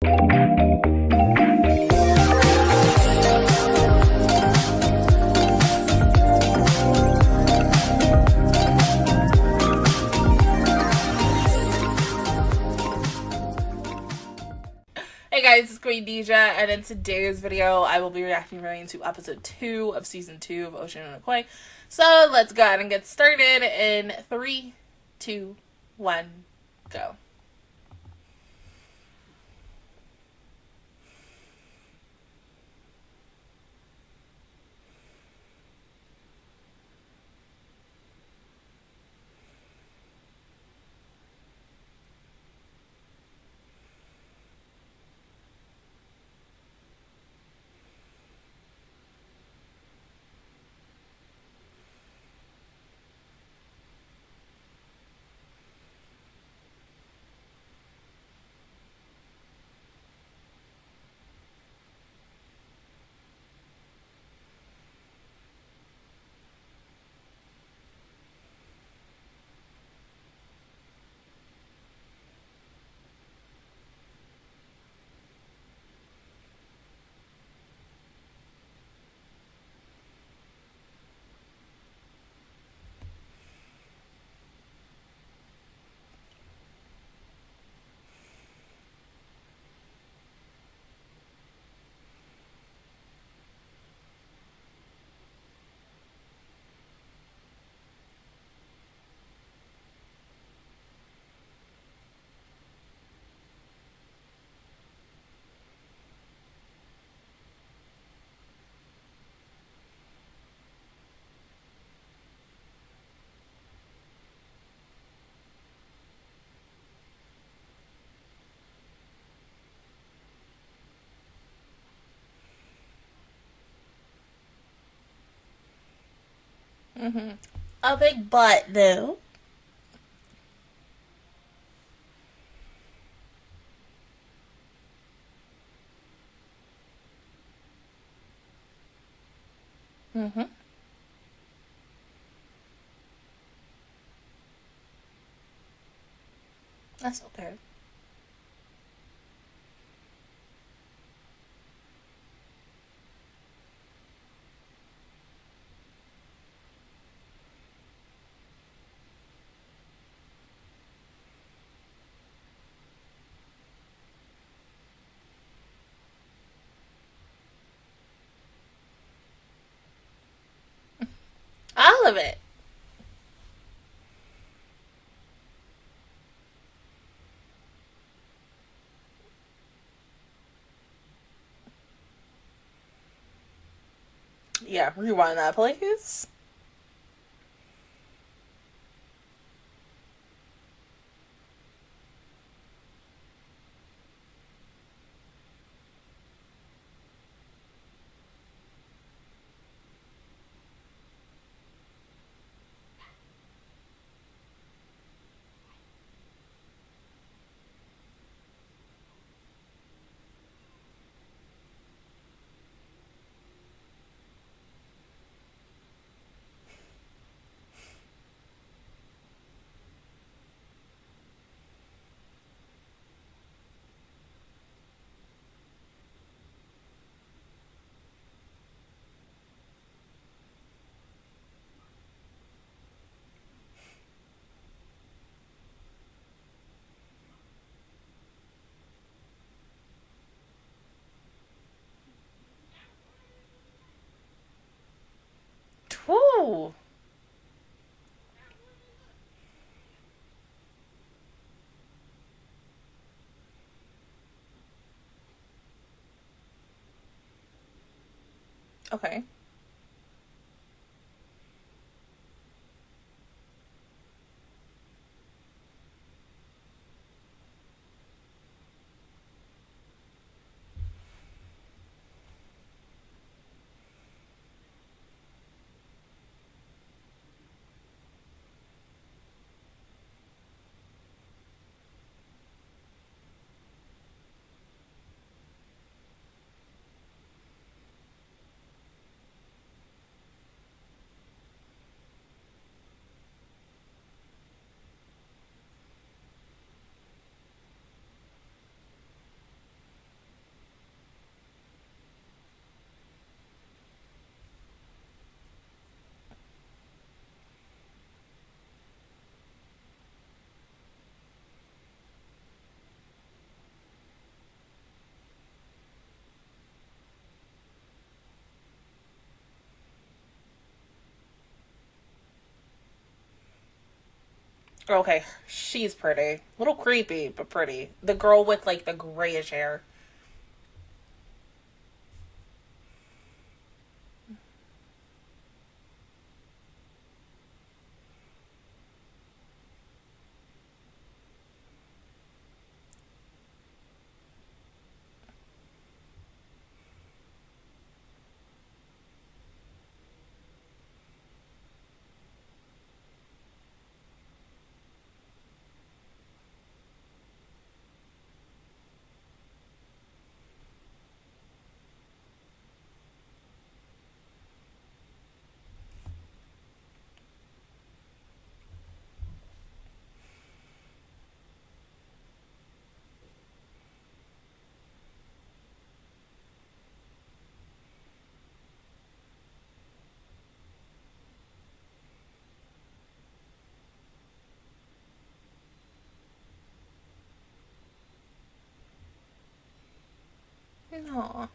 Hey guys, it's Queendija, and in today's video, I will be reacting to episode 2 of season 2 of Oshi no Koi. So let's go ahead and get started in 3, 2, 1, go. A big butt, though. That's okay. All of it. Yeah, rewind that, please. Woo! Okay. Okay, she's pretty. A little creepy, but pretty. The girl with like the grayish hair. No.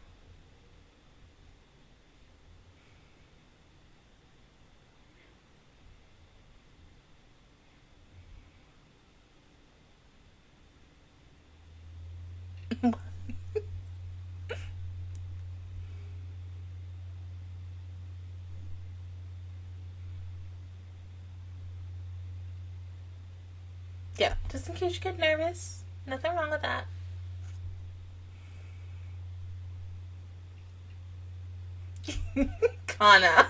Yeah, just in case you get nervous. Nothing wrong with that. Kana.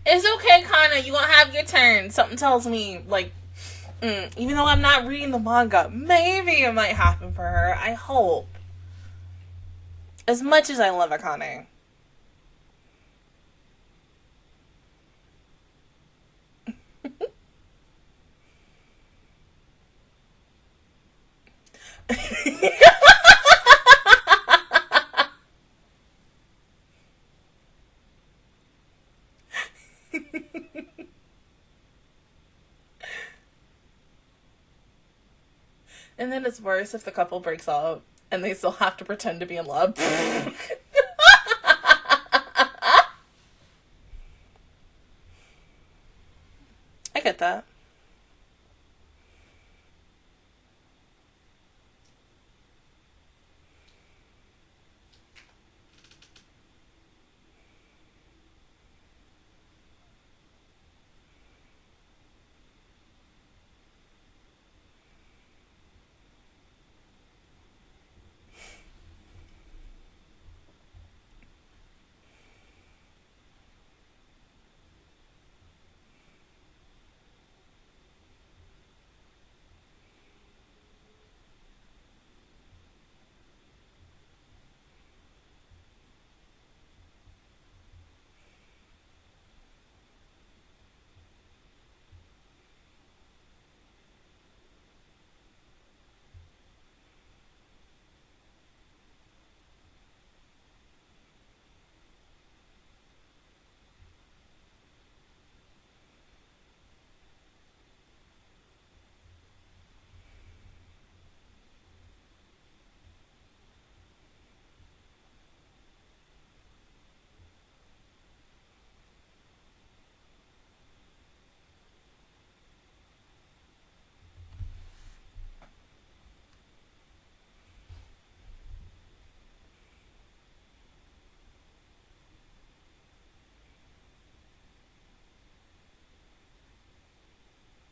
It's okay, Kana. You won't have your turn. Something tells me, like, even though I'm not reading the manga, maybe it might happen for her. I hope. As much as I love Akane. And then it's worse if the couple breaks up and they still have to pretend to be in love. I get that.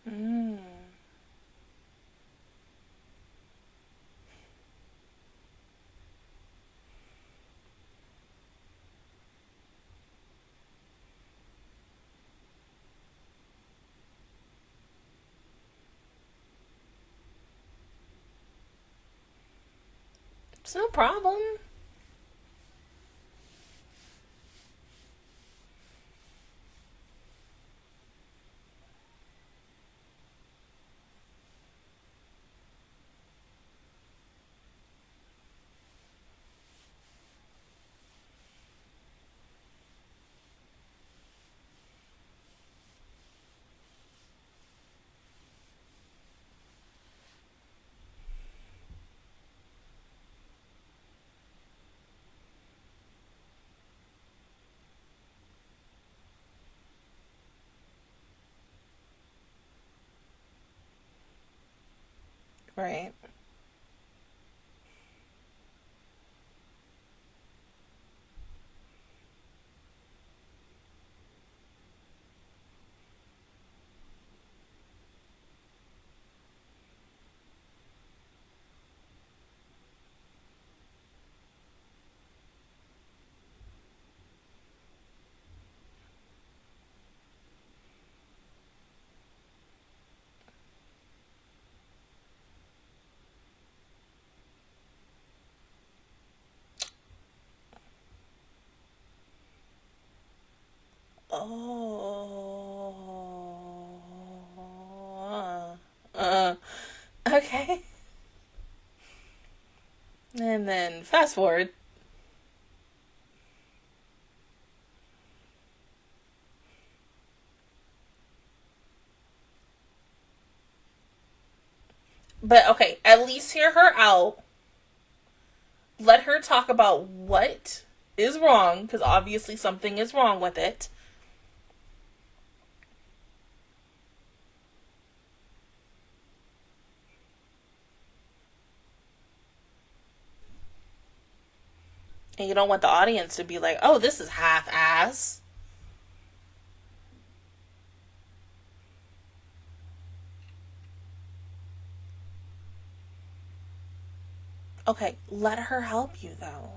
Mm. It's no problem. Right. Oh. Okay. And then fast forward. But okay, at least hear her out. Let her talk about what is wrong, because obviously something is wrong with it. And you don't want the audience to be like, oh, this is half ass. Okay, let her help you though.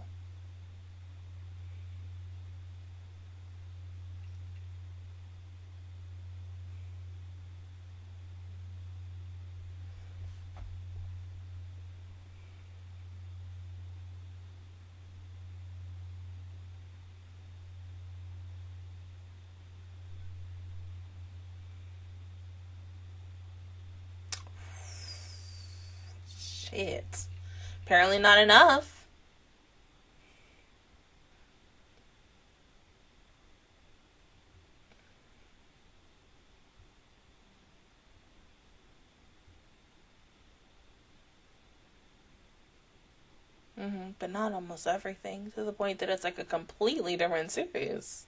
Shit. Apparently not enough. But not almost everything, to the point that it's like a completely different series.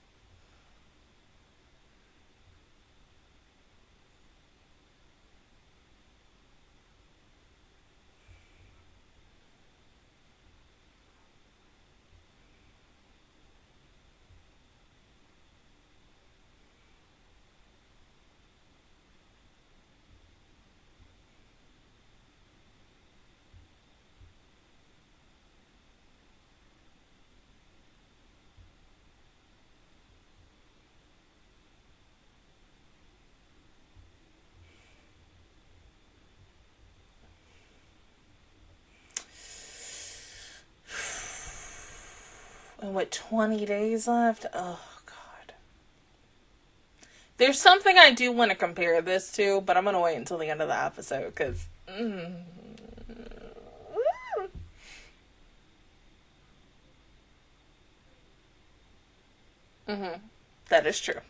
And with 20 days left, oh god. There's something I do want to compare this to, but I'm going to wait until the end of the episode, because... That is true.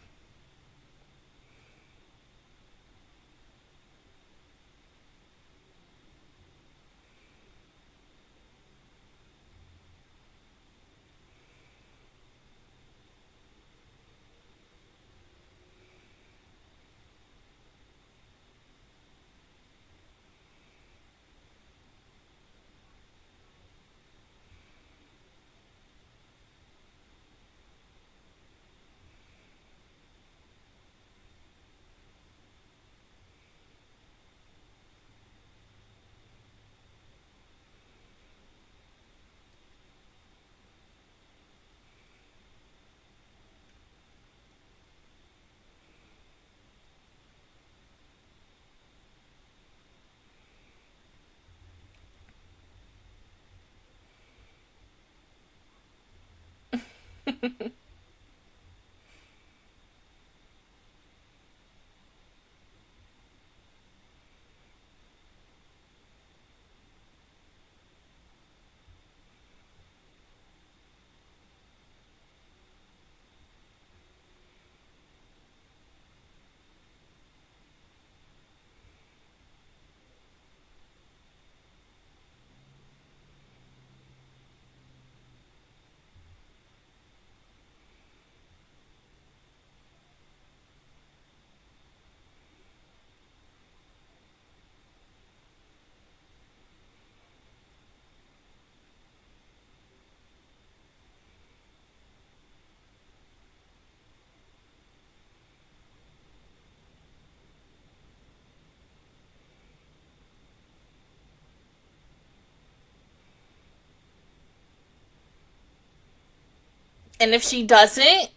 And if she doesn't,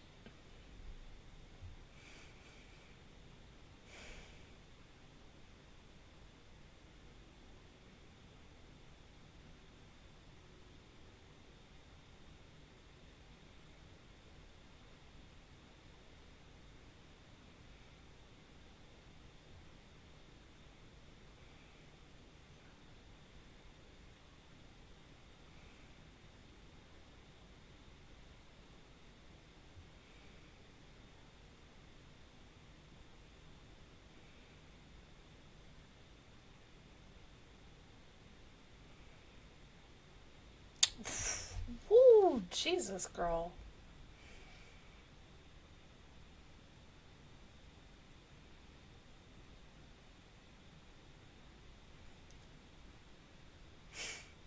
woo, Jesus, girl.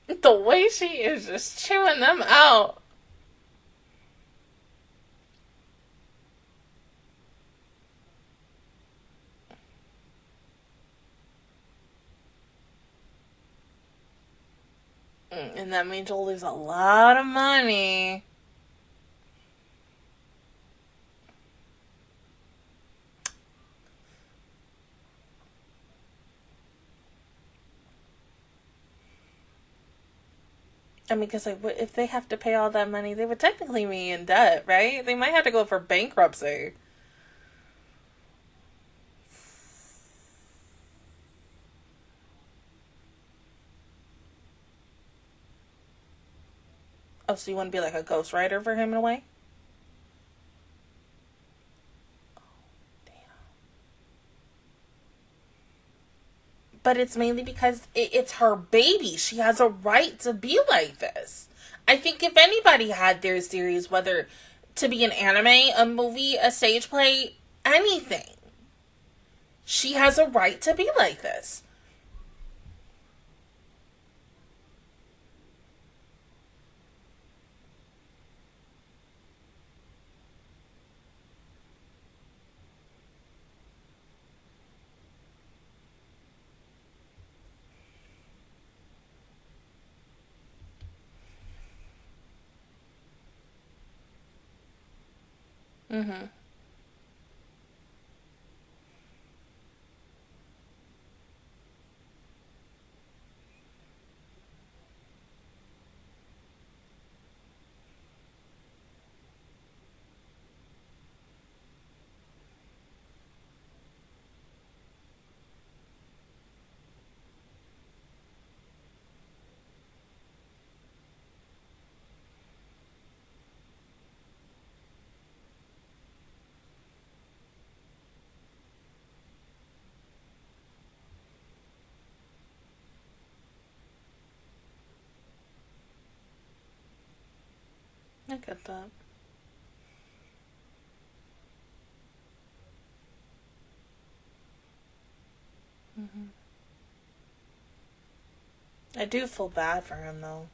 The way she is just chewing them out. And that means you'll lose a lot of money. I mean, because like, if they have to pay all that money, they would technically be in debt, right? They might have to go for bankruptcy. Oh, so you want to be like a ghostwriter for him in a way? But it's mainly because it's her baby. She has a right to be like this. I think if anybody had their series, whether to be an anime, a movie, a stage play, anything, she has a right to be like this. Mm-hmm. I get that. Mm-hmm. I do feel bad for him, though.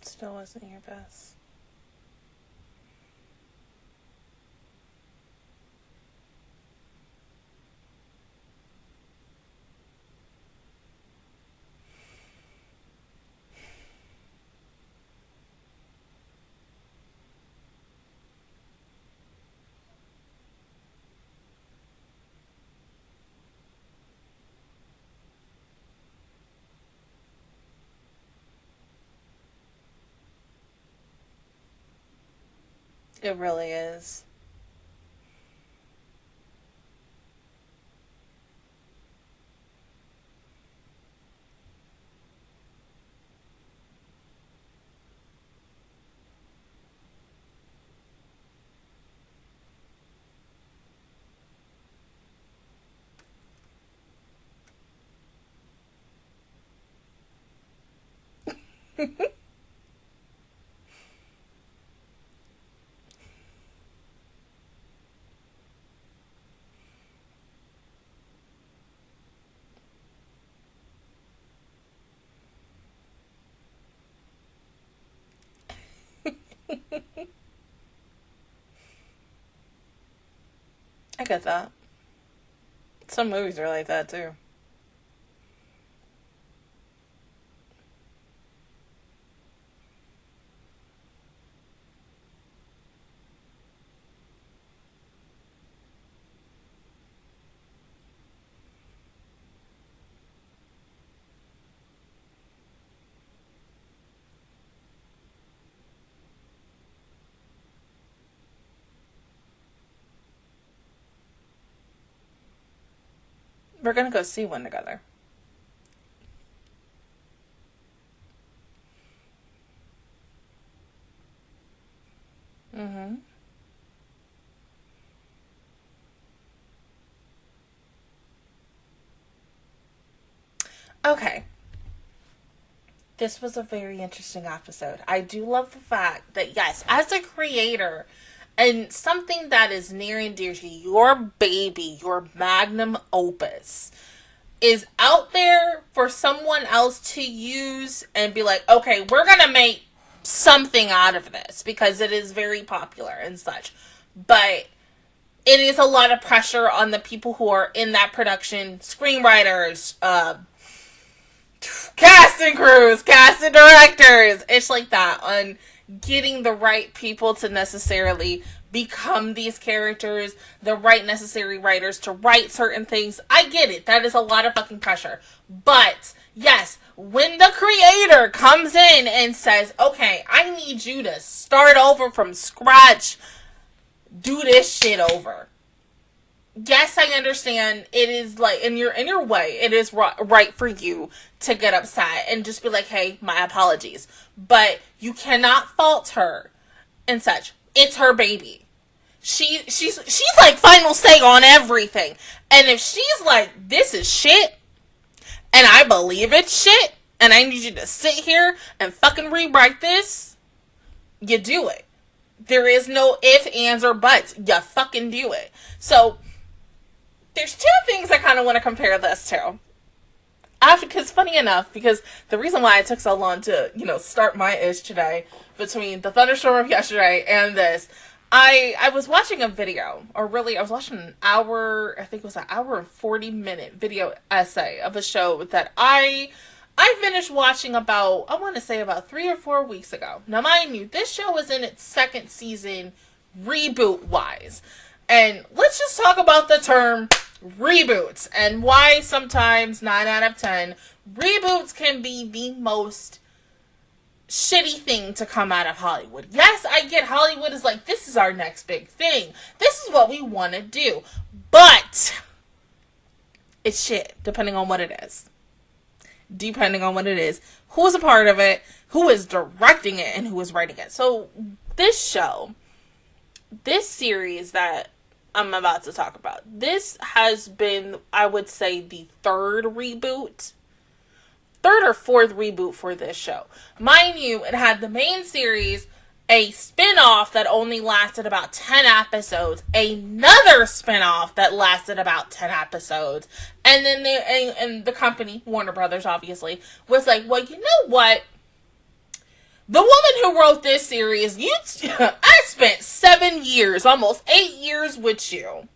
Still wasn't your best. It really is. I get that. Some movies are like that too. We're gonna go see one together. Mm-hmm. Okay. This was a very interesting episode. I do love the fact that, yes, as a creator, and something that is near and dear to your baby, your magnum opus, is out there for someone else to use and be like, okay, we're gonna make something out of this because it is very popular and such. But it is a lot of pressure on the people who are in that production, screenwriters, casting crews, casting directors. It's like that on getting the right people to necessarily become these characters, the right necessary writers to write certain things. I get it. That is a lot of fucking pressure. But yes, when the creator comes in and says, okay, I need you to start over from scratch, do this shit over. Yes, I understand. It is like in your way, it is right for you to get upset and just be like, "Hey, my apologies." But you cannot fault her and such. It's her baby. She's like final say on everything. And if she's like, "This is shit," and I believe it's shit, and I need you to sit here and fucking rewrite this, you do it. There is no ifs, ands, or buts. You fucking do it. So there's two things I kind of want to compare this to. Because funny enough, because the reason why it took so long to, start my ish today, between the thunderstorm of yesterday and this, I was watching a video, or really I was watching an hour, I think it was an hour and 40-minute video essay of a show that I finished watching about, I want to say about 3 or 4 weeks ago. Now mind you, this show was in its second season, reboot-wise. And let's just talk about the term reboots and why sometimes 9 out of 10 reboots can be the most shitty thing to come out of Hollywood. Yes, I get Hollywood is like, this is our next big thing. This is what we want to do. But it's shit, depending on what it is. Depending on what it is. Who is a part of it, who is directing it, and who is writing it. So this show, this series that I'm about to talk about, this has been, I would say, the third or fourth reboot for this show. Mind you, it had the main series, a spin-off that only lasted about 10 episodes, another spin-off that lasted about 10 episodes, and then the company, Warner Brothers obviously, was like, well, you know what? The woman who wrote this series, I spent 7 years, almost 8 years with you.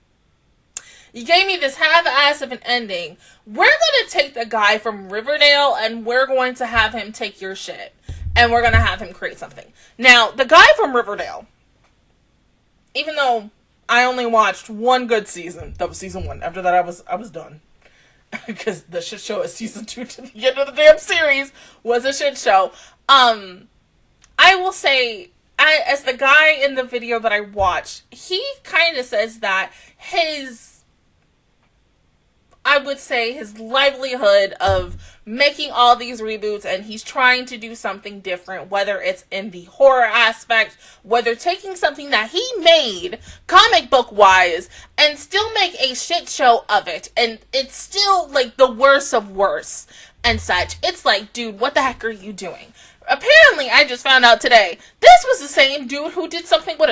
You gave me this half-ass of an ending. We're going to take the guy from Riverdale and we're going to have him take your shit. And we're going to have him create something. Now, the guy from Riverdale, even though I only watched one good season, that was season 1. After that, I was done. Because the shit show is season 2 to the end of the damn series was a shit show. I will say, as the guy in the video that I watched, he kind of says that I would say his livelihood of making all these reboots, and he's trying to do something different, whether it's in the horror aspect, whether taking something that he made comic book wise and still make a shit show of it, and it's still like the worst of worst and such. It's like, dude, what the heck are you doing? Apparently, I just found out today, this was the same dude who did something with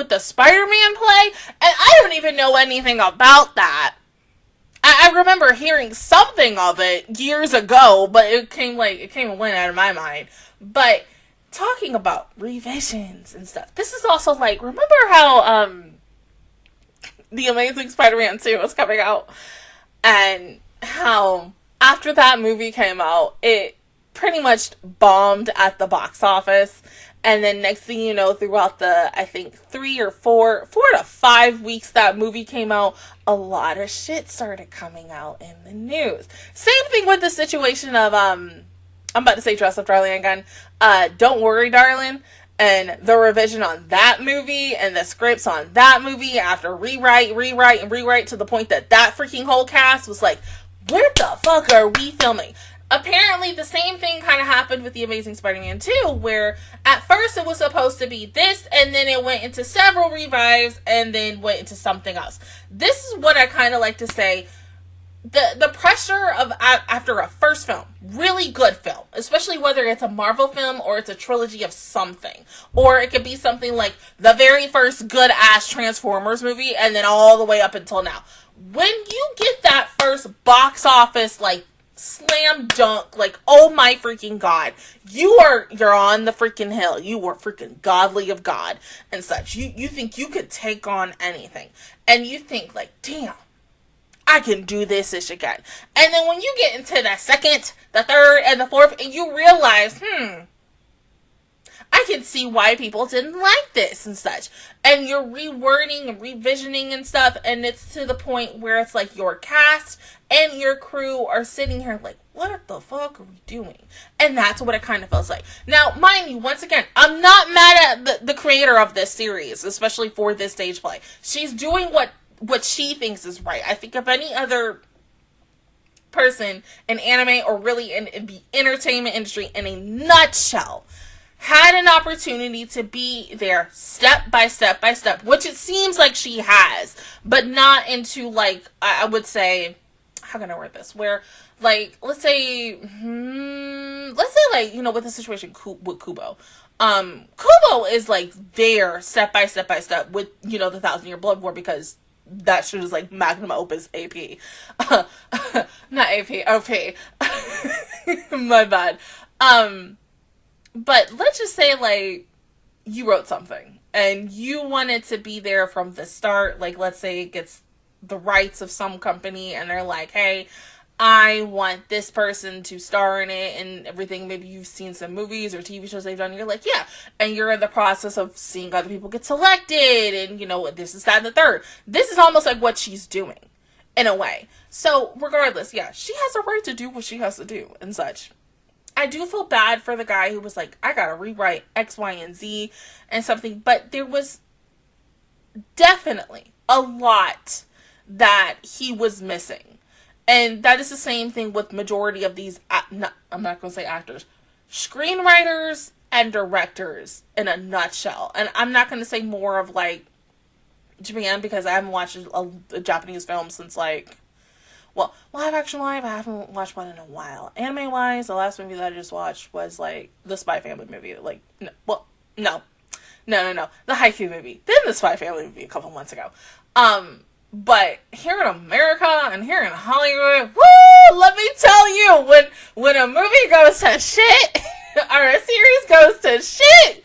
the Spider-Man play, and I don't even know anything about that. I remember hearing something of it years ago, but it came and went out of my mind. But talking about revisions and stuff, this is also like, remember how The Amazing Spider-Man 2 was coming out, and how after that movie came out, it pretty much bombed at the box office. And then next thing you know, throughout the, I think, 4 to 5 weeks that movie came out, a lot of shit started coming out in the news. Same thing with the situation of, I'm about to say Dress Up Darling again, Don't Worry Darling, and the revision on that movie, and the scripts on that movie after rewrite to the point that freaking whole cast was like, where the fuck are we filming? Apparently, the same thing kind of happened with The Amazing Spider-Man 2, where at first it was supposed to be this, and then it went into several revives, and then went into something else. This is what I kind of like to say. The pressure of after a first film, really good film, especially whether it's a Marvel film or it's a trilogy of something, or it could be something like the very first good-ass Transformers movie, and then all the way up until now. When you get that first box office, like, slam dunk, like, oh my freaking god, you're on the freaking hill, you are freaking godly of God and such, you think you could take on anything, and you think like, damn, I can do this ish again. And then when you get into the second, the third, and the fourth, and you realize, I can see why people didn't like this and such. And you're rewording and revisioning and stuff, and it's to the point where it's like your cast and your crew are sitting here like, what the fuck are we doing? And that's what it kind of feels like. Now, mind you, once again, I'm not mad at the creator of this series, especially for this stage play. She's doing what she thinks is right. I think if any other person in anime, or really in the entertainment industry in a nutshell, had an opportunity to be there step by step, which it seems like she has, but not into, like, I would say, how can I word this? Where, like, let's say, like, you know, with the situation with Kubo. Kubo is, like, there step by step with, you know, the 1,000-Year Blood War, because that shit is, like, magnum opus AP. Not AP, OP. My bad. But let's just say, like, you wrote something, and you wanted to be there from the start. Like, let's say it gets the rights of some company, and they're like, hey, I want this person to star in it and everything. Maybe you've seen some movies or TV shows they've done, and you're like, yeah. And you're in the process of seeing other people get selected, and, you know, this is that and the third. This is almost like what she's doing, in a way. So, regardless, yeah, she has a right to do what she has to do, and such. I do feel bad for the guy who was like, I gotta rewrite X, Y, and Z and something, but there was definitely a lot that he was missing. And that is the same thing with majority of these, I'm not gonna say actors, screenwriters and directors in a nutshell. And I'm not gonna say more of, like, Japan, because I haven't watched a Japanese film since, like, well, live action I haven't watched one in a while. Anime wise, the last movie that I just watched was, like, the Spy Family movie. Like, no. The Haikyuu movie. Then the Spy Family movie a couple months ago. But here in America and here in Hollywood, woo! Let me tell you, when a movie goes to shit, or a series goes to shit,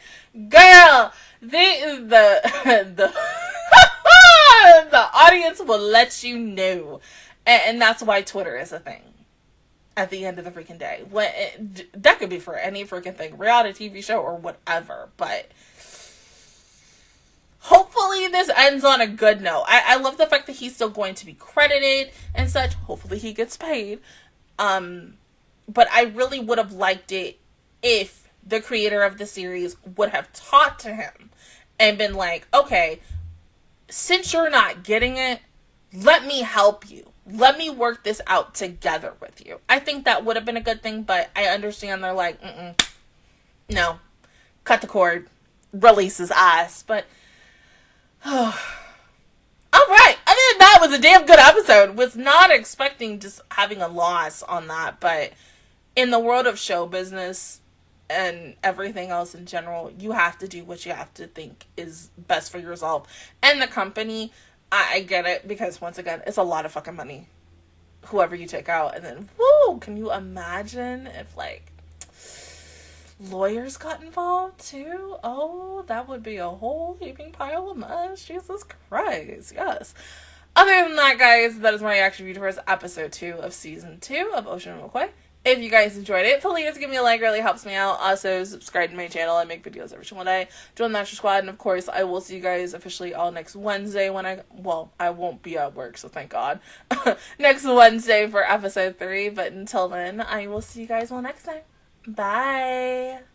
girl, the audience will let you know. And that's why Twitter is a thing. At the end of the freaking day. That could be for any freaking thing. Reality TV show or whatever. But hopefully this ends on a good note. I love the fact that he's still going to be credited and such. Hopefully he gets paid. But I really would have liked it if the creator of the series would have talked to him and been like, okay, since you're not getting it, let me help you. Let me work this out together with you. I think that would have been a good thing, but I understand they're like, no, cut the cord, release his ass. But, all right. I mean, that was a damn good episode. Was not expecting just having a loss on that, but in the world of show business and everything else in general, you have to do what you have to think is best for yourself and the company. I get it, because once again, it's a lot of fucking money, whoever you take out. And then, woo, can you imagine if, like, lawyers got involved too? Oh, that would be a whole heaping pile of mush. Jesus Christ, yes. Other than that, guys, that is my reaction video towards episode 2 of season 2 of Oshi no Koi. If you guys enjoyed it, please give me a like, really helps me out. Also, subscribe to my channel. I make videos every single day. Join the Master Squad, and of course, I will see you guys officially all next Wednesday when I won't be at work, so thank God. Next Wednesday for episode 3, but until then, I will see you guys all next time. Bye!